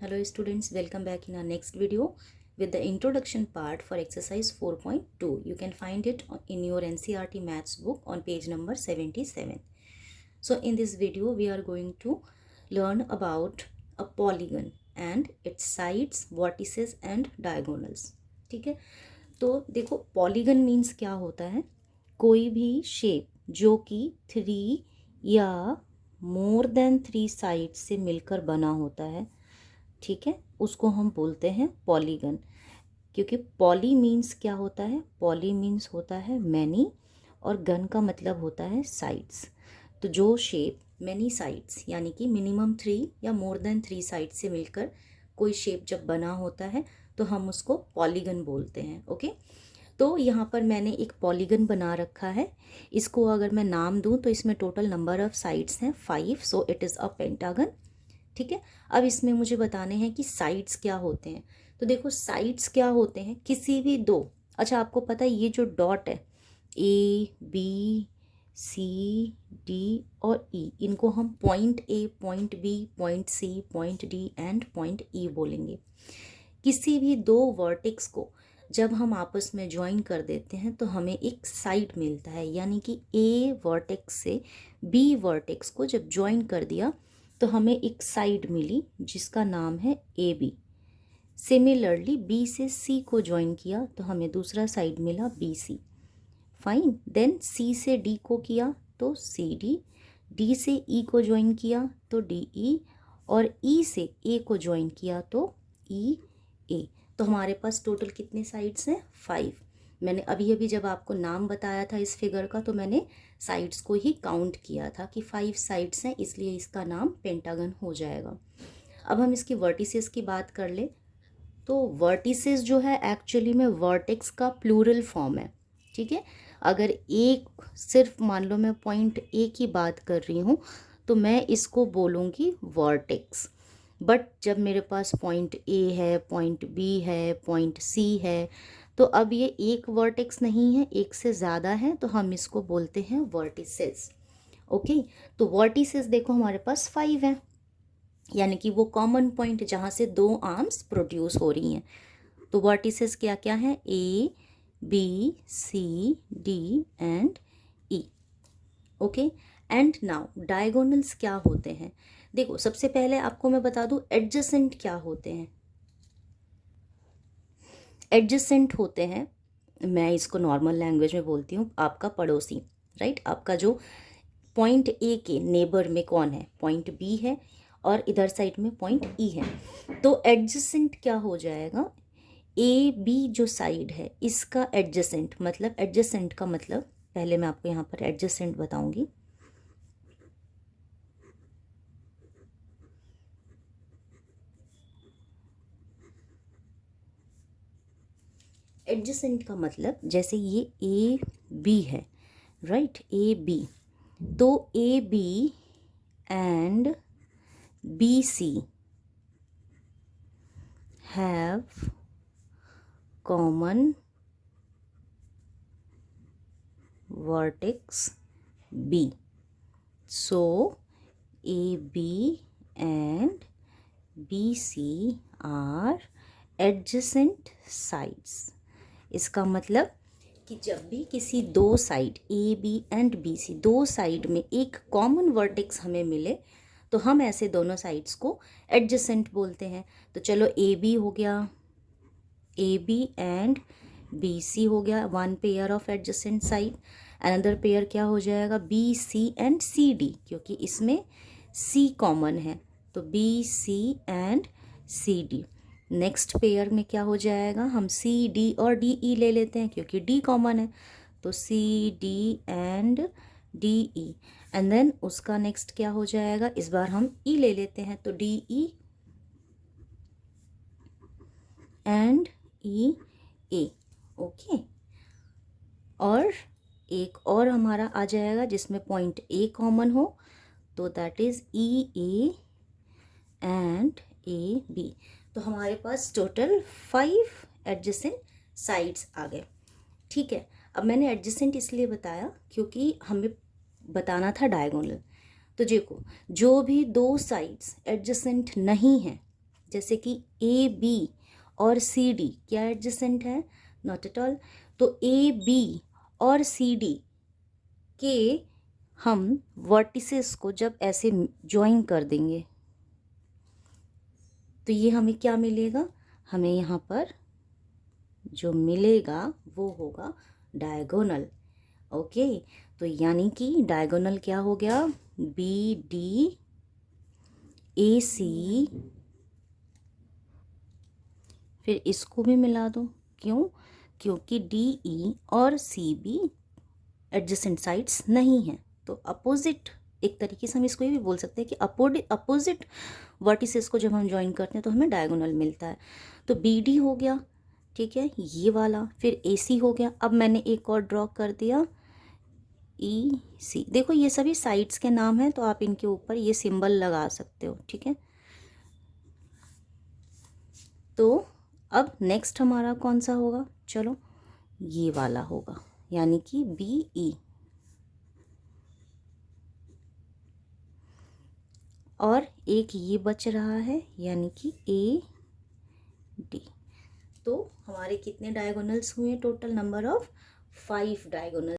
Hello students, welcome back in our next video with the introduction part for exercise 4.2. You can find it in your NCERT maths book on page number 77. So in this video we are going to learn about a polygon and its sides, vertices and diagonals. ठीक है, तो देखो polygon means क्या होता है, कोई भी shape जो कि 3 या मोर देन 3 साइड से मिलकर बना होता है, ठीक है, उसको हम बोलते हैं पॉलीगन। क्योंकि पॉली मीन्स क्या होता है, पॉली मीन्स होता है मैनी और गन का मतलब होता है साइड्स। तो जो शेप मैनी साइड्स यानी कि मिनिमम 3 या मोर देन 3 साइड से मिलकर कोई शेप जब बना होता है तो हम उसको पॉलीगन बोलते हैं। ओके, तो यहाँ पर मैंने एक पॉलीगन बना रखा है। इसको अगर मैं नाम दूँ तो इसमें टोटल नंबर ऑफ साइड्स हैं 5, so it is a pentagon. ठीक है, अब इसमें मुझे बताने हैं कि साइड्स क्या होते हैं। तो देखो साइड्स क्या होते हैं, किसी भी दो, अच्छा आपको पता है ये जो डॉट है ए बी सी डी और ई, इनको हम point A, point B, point C, point D and point E बोलेंगे। किसी भी दो वर्टेक्स को जब हम आपस में ज्वाइन कर देते हैं तो हमें एक साइड मिलता है, यानी कि ए वर्टेक्स से बी वर्टेक्स को जब ज्वाइन कर दिया तो हमें एक साइड मिली जिसका नाम है ए बी। सिमिलरली बी से सी को ज्वाइन किया तो हमें दूसरा साइड मिला बी सी। फाइन, देन सी से डी को किया तो सी डी, डी से ई को ज्वाइन किया तो डी ई, और ई से ए को ज्वाइन किया तो ई ए। तो हमारे पास टोटल कितने साइड्स हैं, 5। मैंने अभी अभी जब आपको नाम बताया था इस फिगर का तो मैंने साइड्स को ही काउंट किया था कि 5 साइड्स हैं, इसलिए इसका नाम पेंटागन हो जाएगा। अब हम इसकी वर्टिसेस की बात कर ले तो वर्टिसेस जो है एक्चुअली में वर्टेक्स का प्लूरल फॉर्म है। ठीक है, अगर एक सिर्फ मान लो मैं पॉइंट ए की बात कर रही हूँ तो मैं इसको बोलूँगी वर्टेक्स, बट जब मेरे पास पॉइंट ए है, पॉइंट बी है, पॉइंट सी है, तो अब ये एक वर्टेक्स नहीं है, एक से ज़्यादा है, तो हम इसको बोलते हैं वर्टिसेस। ओके, तो वर्टिसेस देखो हमारे पास 5 हैं, यानी कि वो कॉमन पॉइंट जहाँ से दो आर्म्स प्रोड्यूस हो रही हैं। तो वर्टिसेस क्या क्या हैं, A B C D and E. Okay, and now diagonals क्या होते हैं। देखो सबसे पहले आपको मैं बता दूं एडजेसेंट क्या होते हैं। एडजेसेंट होते हैं, मैं इसको नॉर्मल लैंग्वेज में बोलती हूँ, आपका पड़ोसी, राइट। आपका जो पॉइंट ए के नेबर में कौन है, पॉइंट बी है और इधर साइड में पॉइंट ई है। तो एडजेसेंट क्या हो जाएगा, ए बी जो साइड है इसका एडजेसेंट, मतलब एडजेसेंट का मतलब पहले मैं आपको यहाँ पर एडजेसेंट बताऊंगी। एडजेसेंट का मतलब जैसे ये ए बी है, राइट, ए बी, तो A B and B C have common vertex B. So AB and BC are adjacent sides. इसका मतलब कि जब भी किसी दो side A B and B C, दो साइड में एक कॉमन वर्टेक्स हमें मिले तो हम ऐसे दोनों साइड्स को एडजेसेंट बोलते हैं। तो चलो ए बी हो गया, A B and B C हो गया one pair of adjacent side. Another pair क्या हो जाएगा, B C and C D, क्योंकि इसमें सी कॉमन है तो B C and C D. Next pair में क्या हो जाएगा, हम सी डी और डी ई ले लेते हैं क्योंकि डी कॉमन है, तो C D and D E. And then उसका नेक्स्ट क्या हो जाएगा, इस बार हम ई ले लेते हैं तो D E and E A. Okay, और एक और हमारा आ जाएगा जिसमें पॉइंट ए कॉमन हो, तो that is E A and A B. तो हमारे पास टोटल 5 एडजेसेंट साइड्स आ गए। ठीक है, अब मैंने एडजेसेंट इसलिए बताया क्योंकि हमें बताना था डायगोनल। तो देखो जो भी दो साइड्स एडजेसेंट नहीं हैं जैसे कि ए बी और सी डी क्या एडजेसेंट है? Not at all. तो ए बी और सी डी के हम वर्टिसेस को जब ऐसे ज्वाइन कर देंगे तो ये हमें क्या मिलेगा? हमें यहाँ पर जो मिलेगा वो होगा डायगोनल। ओके, तो यानी कि डायगोनल क्या हो गया? बी डी ए सी, फिर इसको भी मिला दो। क्यों? क्योंकि डी ई और सी बी एडजेसेंट साइड्स नहीं हैं, तो अपोजिट, एक तरीके से हम इसको ये भी बोल सकते हैं कि अपोजिट वर्टिसेस को जब हम ज्वाइन करते हैं तो हमें डायगोनल मिलता है। तो बी डी हो गया, ठीक है, ये वाला। फिर ए सी हो गया। अब मैंने एक और ड्रॉ कर दिया, ई सी। देखो ये सभी साइड्स के नाम हैं, तो आप इनके ऊपर ये सिंबल लगा सकते हो, ठीक है। तो अब नेक्स्ट हमारा कौन सा होगा? चलो ये वाला होगा, यानी कि बी ई। और एक ये बच रहा है, यानी कि ए डी। तो हमारे कितने डायगोनल्स हुए? Total number of 5 diagonal.